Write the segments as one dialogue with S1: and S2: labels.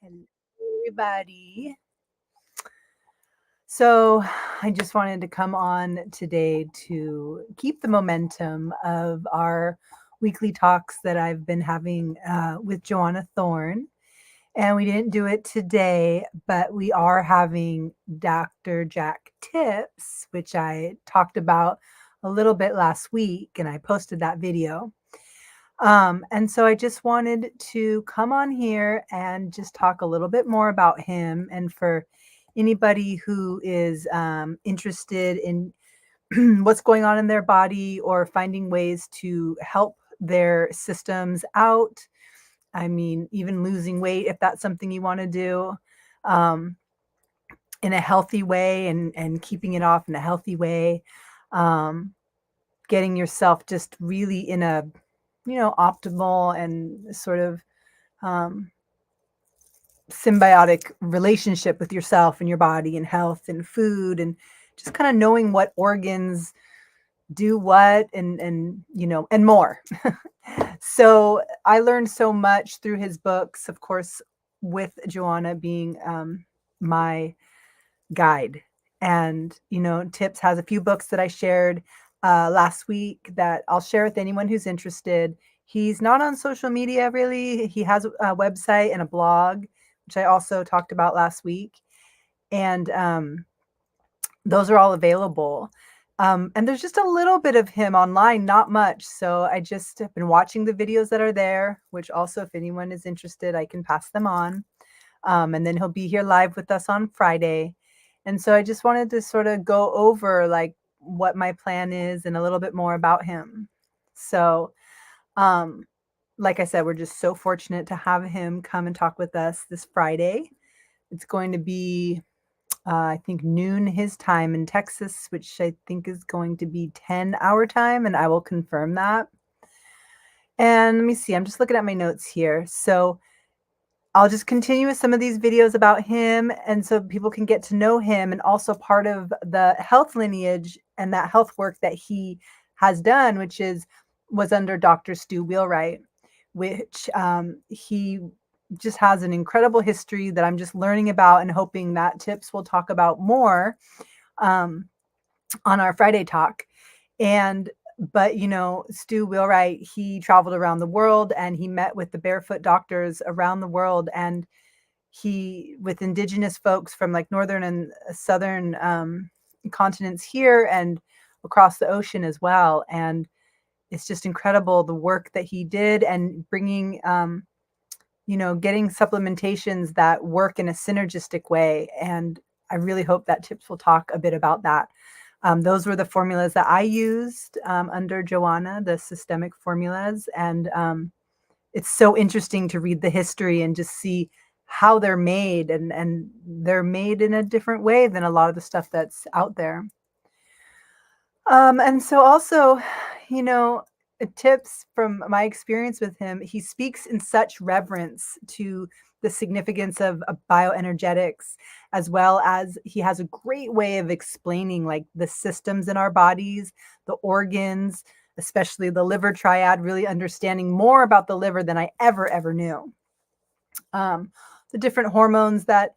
S1: Hello, everybody. So, I just wanted to come on today to keep the momentum of our weekly talks that I've been having with Joanna Thorne. And we didn't do it today, but we are having Dr. Jack Tips, which I talked about a little bit last week, and I posted that video. And so I just wanted to come on here and just talk a little bit more about him. And for anybody who is interested in what's going on in their body or finding ways to help their systems out, I mean, even losing weight, if that's something you want to do um, in a healthy way and keeping it off in a healthy way, um, getting yourself just really in a optimal and sort of um, symbiotic relationship with yourself and your body and health and food and just kind of knowing what organs do what and more. So I learned so much through his books, of course, with Joanna being my guide. And, Tips has a few books that I shared last week that I'll share with anyone who's interested. He's not on social media really. He has a website and a blog, which I also talked about last week. And those are all available. And there's just a little bit of him online, not much. So I just have been watching the videos that are there, which also, if anyone is interested, I can pass them on. And then he'll be here live with us on Friday. And so I just wanted to sort of go over like what my plan is and a little bit more about him. So, um, like I said, we're just so fortunate to have him come and talk with us this Friday. It's going to be, I think, noon his time in Texas, which I think is going to be 10 our time, and I will confirm that. And let me see, I'm just looking at my notes here. So I'll just continue with some of these videos about him and so people can get to know him, and also part of the health lineage and that health work that he has done, which was under Dr. Stu Wheelwright, which he just has an incredible history that I'm just learning about and hoping that Tips will talk about more um, on our Friday talk. And but Stu Wheelwright, he traveled around the world and he met with the barefoot doctors around the world, and he with indigenous folks from like northern and southern continents here and across the ocean as well. And it's just incredible the work that he did and bringing getting supplementations that work in a synergistic way. And I really hope that Tips will talk a bit about that. Those were the formulas that I used under Joanna, the systemic formulas. And it's so interesting to read the history and just see how they're made. And they're made in a different way than a lot of the stuff that's out there. And so also, you know, Tips from my experience with him, he speaks in such reverence to the significance of bioenergetics, as well as he has a great way of explaining like the systems in our bodies, the organs, especially the liver triad, really understanding more about the liver than I ever knew. The different hormones that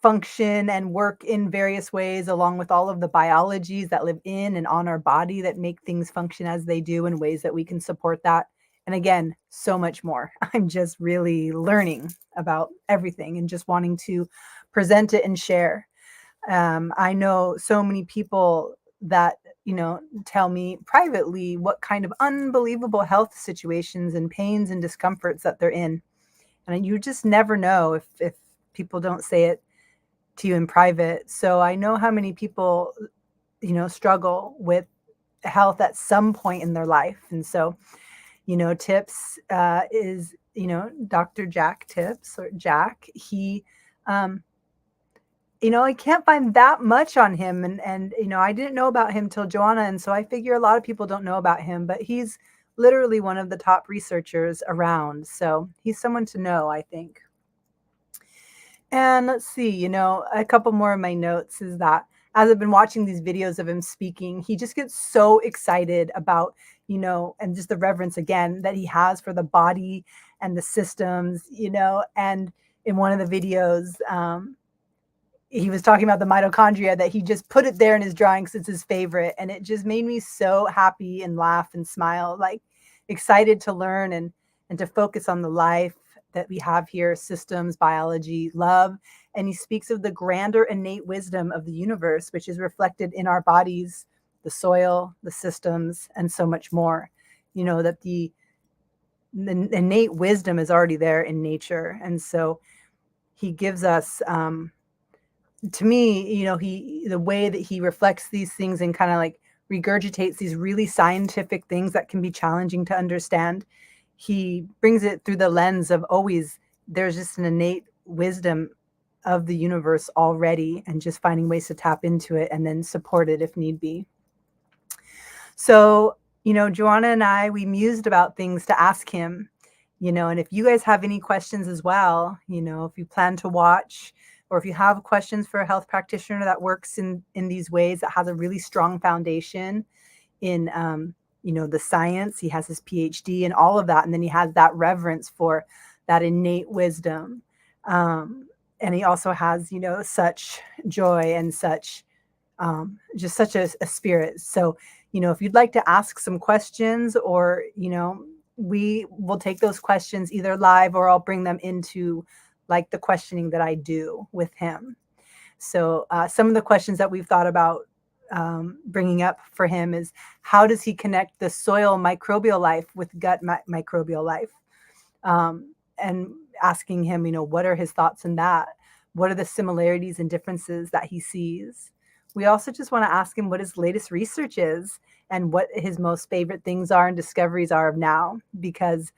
S1: function and work in various ways, along with all of the biologies that live in and on our body that make things function as they do in ways that we can support that. And again, so much more. I'm just really learning about everything and just wanting to present it and share. I know so many people that, tell me privately what kind of unbelievable health situations and pains and discomforts that they're in. And you just never know if people don't say it to you in private. So I know how many people, struggle with health at some point in their life. And so, Tips is, Dr. Jack Tips, or Jack. He, I can't find that much on him. And I didn't know about him till Joanna. And so I figure a lot of people don't know about him, but he's literally one of the top researchers around. So he's someone to know, I think. And let's see, a couple more of my notes is that as I've been watching these videos of him speaking, he just gets so excited about, and just the reverence again that he has for the body and the systems, and in one of the videos, he was talking about the mitochondria, that he just put it there in his drawing because it's his favorite. And it just made me so happy and laugh and smile, like excited to learn and to focus on the life that we have here, systems, biology, love. And he speaks of the grander innate wisdom of the universe, which is reflected in our bodies, the soil, the systems, and so much more. You know, that the innate wisdom is already there in nature. And so he gives us, to me, you know, the way that he reflects these things and kind of like regurgitates these really scientific things that can be challenging to understand. He brings it through the lens of always there's just an innate wisdom of the universe already, and just finding ways to tap into it and then support it if need be. So, you know, Joanna and I, we mused about things to ask him, you know, and if you guys have any questions as well, you know, if you plan to watch, or if you have questions for a health practitioner that works in these ways, that has a really strong foundation in, you know, the science, he has his PhD and all of that. And then he has that reverence for that innate wisdom. And he also has, you know, such joy and such, just such a spirit. So, you know, if you'd like to ask some questions, or, you know, we will take those questions either live, or I'll bring them into like the questioning that I do with him. So some of the questions that we've thought about bringing up for him is, how does he connect the soil microbial life with gut microbial life? And asking him, you know, what are his thoughts on that? What are the similarities and differences that he sees? We also just want to ask him what his latest research is and what his most favorite things are and discoveries are of now, because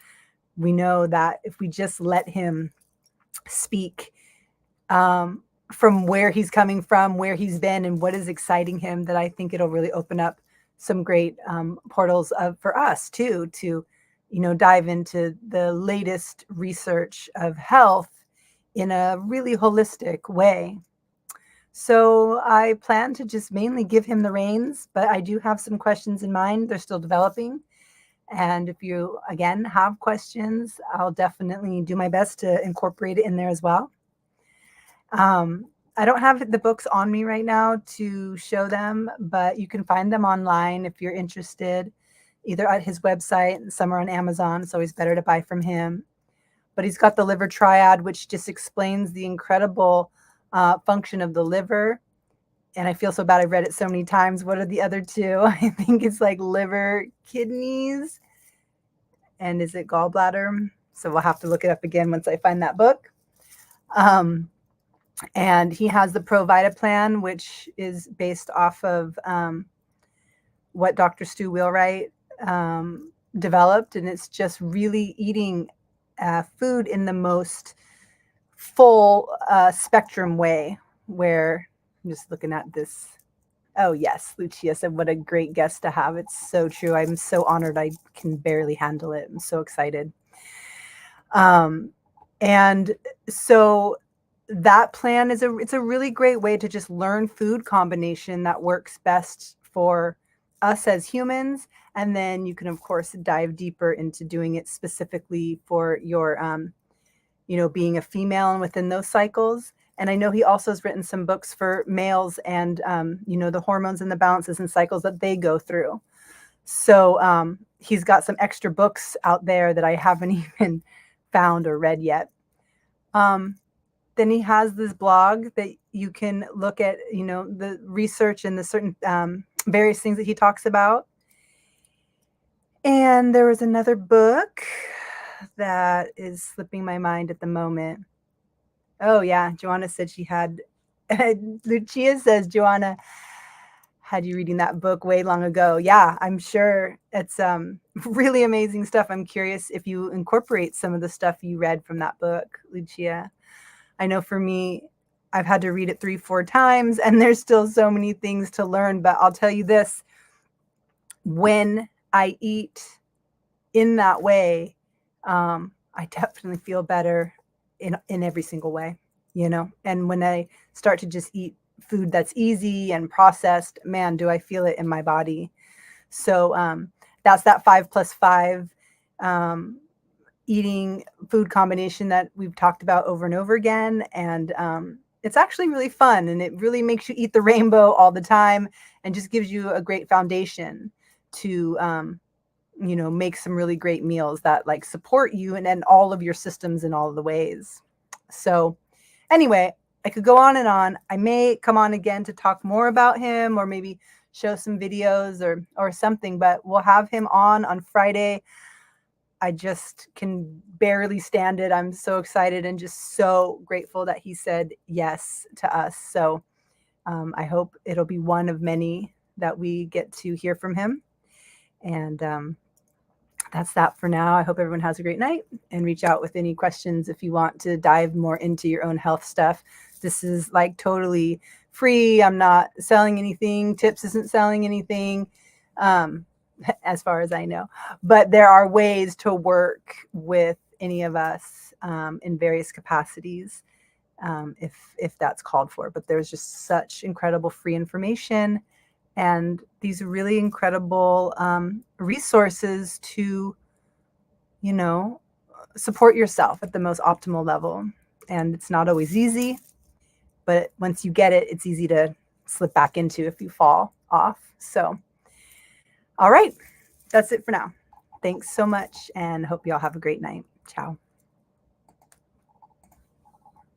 S1: we know that if we just let him speak, from where he's coming from, where he's been, and what is exciting him, that I think it'll really open up some great portals for us too, to, you know, dive into the latest research of health in a really holistic way. So I plan to just mainly give him the reins, but I do have some questions in mind. They're still developing. And if you, again, have questions, I'll definitely do my best to incorporate it in there as well. I don't have the books on me right now to show them, but you can find them online if you're interested, either at his website, some are on Amazon. It's always better to buy from him. But he's got the liver triad, which just explains the incredible function of the liver. And I feel so bad, I've read it so many times. What are the other two? I think it's like liver, kidneys, and is it gallbladder? So we'll have to look it up again once I find that book. And he has the Pro Vita plan, which is based off of what Dr. Stu Wheelwright developed. And it's just really eating food in the most full spectrum way, where I'm just looking at this. Oh, yes, Lucia said, what a great guest to have. It's so true. I'm so honored. I can barely handle it. I'm so excited. And so that plan is it's a really great way to just learn food combination that works best for us as humans. And then you can, of course, dive deeper into doing it specifically for your, you know, being a female and within those cycles. And I know he also has written some books for males and, you know, the hormones and the balances and cycles that they go through. So he's got some extra books out there that I haven't even found or read yet. Then he has this blog that you can look at, you know, the research and the certain various things that he talks about. And there was another book that is slipping my mind at the moment. Oh, yeah. Joanna said she had, Lucia says Joanna had you reading that book way long ago. Yeah, I'm sure it's really amazing stuff. I'm curious if you incorporate some of the stuff you read from that book, Lucia. I know for me, I've had to read it 3-4 times, and there's still so many things to learn. But I'll tell you this, when I eat in that way, I definitely feel better in every single way, you know. And when I start to just eat food that's easy and processed, man, do I feel it in my body. So that's that 5+5 eating food combination that we've talked about over and over again. And it's actually really fun, and it really makes you eat the rainbow all the time and just gives you a great foundation to, make some really great meals that like support you and all of your systems in all of the ways. So, anyway, I could go on and on. I may come on again to talk more about him, or maybe show some videos or something, but we'll have him on Friday. I just can barely stand it. I'm so excited and just so grateful that he said yes to us. So I hope it'll be one of many that we get to hear from him. And that's that for now. I hope everyone has a great night, and reach out with any questions if you want to dive more into your own health stuff. This is like totally free. I'm not selling anything. Tips isn't selling anything. Um, as far as I know. But there are ways to work with any of us in various capacities, if that's called for. But there's just such incredible free information and these really incredible resources to, you know, support yourself at the most optimal level. And it's not always easy, but once you get it, it's easy to slip back into if you fall off. So, all right. That's it for now. Thanks so much, and hope you all have a great night. Ciao.